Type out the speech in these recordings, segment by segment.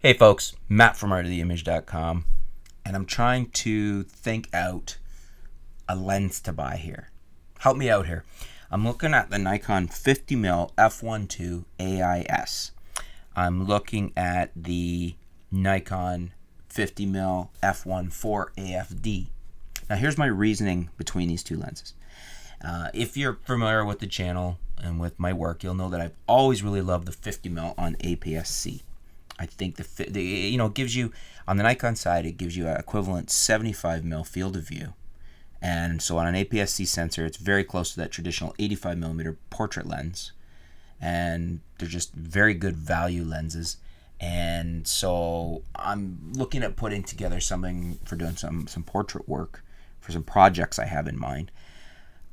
Hey folks, Matt from artoftheimage.com, and I'm trying to think out a lens to buy here. Help me out here. I'm looking at the Nikon 50mm f1.2 AIS. I'm looking at the Nikon 50mm f1.4 AFD. Now here's my reasoning between these two lenses. If you're familiar with the channel and with my work, you'll know that I've always really loved the 50mm on APS-C. I think it gives you, on the Nikon side, it gives you an equivalent 75mm field of view. And so on an APS-C sensor, it's very close to that traditional 85mm portrait lens. And they're just very good value lenses. And so I'm looking at putting together something for doing some portrait work for some projects I have in mind.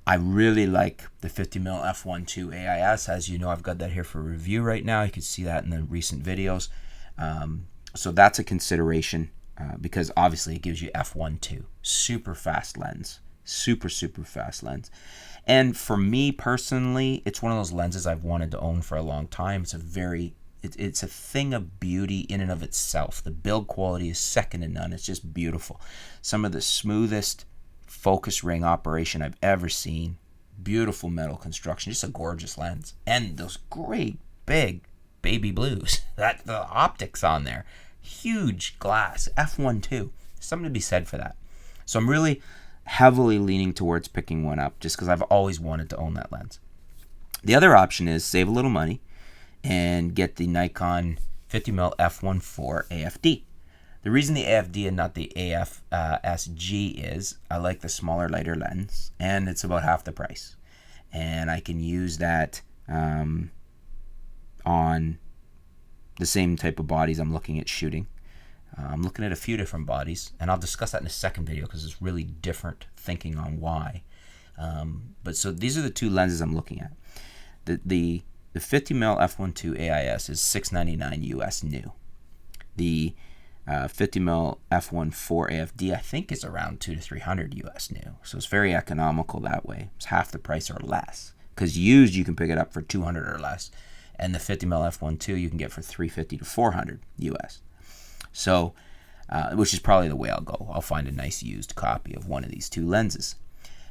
I really like the 50mm f1.2 AIS. As you know, I've got that here for review right now. You can see that in the recent videos. So that's a consideration because obviously it gives you f1.2, super fast lens, super fast lens. And for me personally, it's one of those lenses I've wanted to own for a long time. It's a thing of beauty in and of itself. The build quality is second to none. It's just beautiful. Some of the smoothest focus ring operation I've ever seen. Beautiful metal construction, just a gorgeous lens. And those great big baby blues, that the optics on there, huge glass, f1.2, something to be said for that. So I'm really heavily leaning towards picking one up just because I've always wanted to own that lens. The other option is save a little money and get the Nikon 50mm f1.4 AFD. The reason the AFD and not the AF-SG is I like the smaller, lighter lens, and it's about half the price. And I can use that on the same type of bodies I'm looking at shooting. I'm looking at a few different bodies, and I'll discuss that in a second video because it's really different thinking on why. But so these are the two lenses I'm looking at. The 50mm f1.2 AIS is $699 US new. The 50mm f1.4 AFD I think is around $200 to $300 US new. So it's very economical that way. It's half the price or less. Because used you can pick it up for $200 or less. And the 50mm f1.2 you can get for $350 to $400 US. So, which is probably the way I'll go. I'll find a nice used copy of one of these two lenses.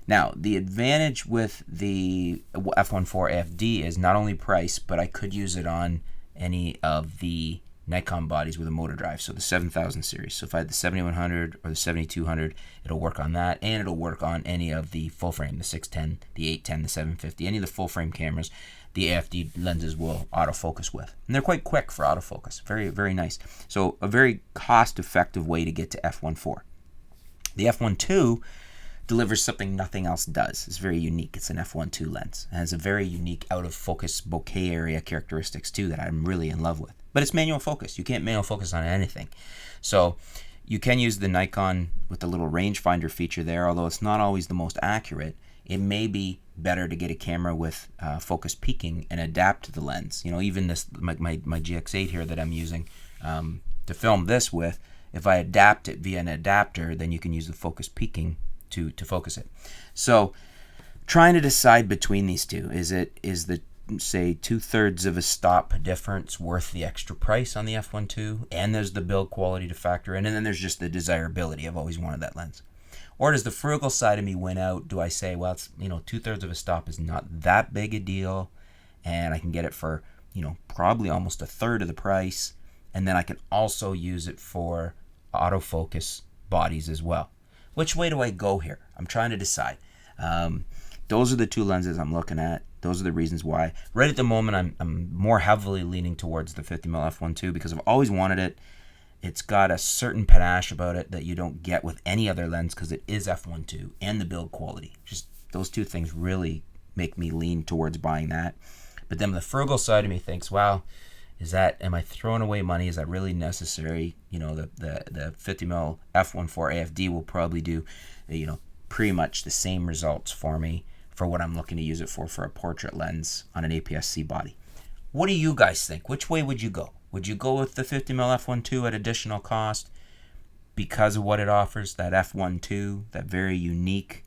Now, the advantage with the f1.4 AFD is not only price, but I could use it on any of the Nikon bodies with a motor drive, so the 7000 series. So if I had the 7100 or the 7200, it'll work on that, and it'll work on any of the full frame, the 610, the 810, the 750, any of the full frame cameras the AFD lenses will autofocus with. And they're quite quick for autofocus. Very, very nice. So a very cost-effective way to get to f1.4. The f1.2 delivers something nothing else does. It's very unique. It's an f1.2 lens. It has a very unique out-of-focus bokeh area characteristics too that I'm really in love with. But it's manual focus. You can't manual focus on anything. So you can use the Nikon with the little rangefinder feature there, although it's not always the most accurate. It may be better to get a camera with focus peaking and adapt to the lens. You know, even this my GX8 here that I'm using to film this with, if I adapt it via an adapter, then you can use the focus peaking to focus it. So trying to decide between these two, is the say 2/3 of a stop difference worth the extra price on the f1.2, and there's the build quality to factor in, and then there's just the desirability. I've always wanted that lens. Or does the frugal side of me win out? Do I say, well, it's 2/3 of a stop is not that big a deal, and I can get it for probably almost a third of the price, and then I can also use it for autofocus bodies as well. Which way do I go here? I'm trying to decide. Those are the two lenses I'm looking at. Those are the reasons why. Right at the moment, I'm more heavily leaning towards the 50mm f1.2 because I've always wanted it. It's got a certain panache about it that you don't get with any other lens because it is f1.2 and the build quality. Just those two things really make me lean towards buying that. But then the frugal side of me thinks, wow, am I throwing away money? Is that really necessary? The 50mm f1.4 AFD will probably do, pretty much the same results for me for what I'm looking to use it for a portrait lens on an APS-C body. What do you guys think? Which way would you go? Would you go with the 50mm f1.2 at additional cost because of what it offers, that f1.2, that very unique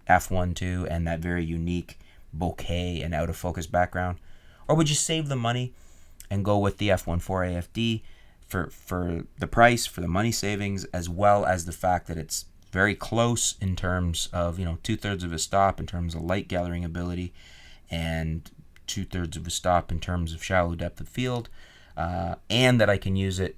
f1.2, and that very unique bokeh and out of focus background? Or would you save the money and go with the f1.4 AFD, for the price, for the money savings, as well as the fact that it's very close in terms of, 2/3 of a stop in terms of light gathering ability, and 2/3 of a stop in terms of shallow depth of field, and that I can use it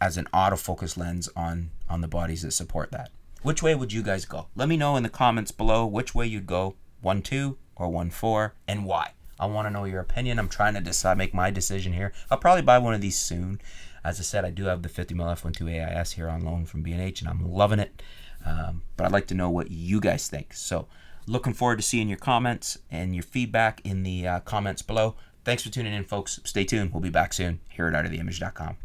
as an autofocus lens on the bodies that support that. Which way would you guys go? Let me know in the comments below which way you'd go, 1.2 or 1.4, and why. I want to know your opinion. I'm trying to make my decision here. I'll probably buy one of these soon. As I said, I do have the 50mm f1.2 AIS here on loan from B&H, and I'm loving it. But I'd like to know what you guys think. So looking forward to seeing your comments and your feedback in the comments below. Thanks for tuning in, folks. Stay tuned. We'll be back soon here at artoftheimage.com.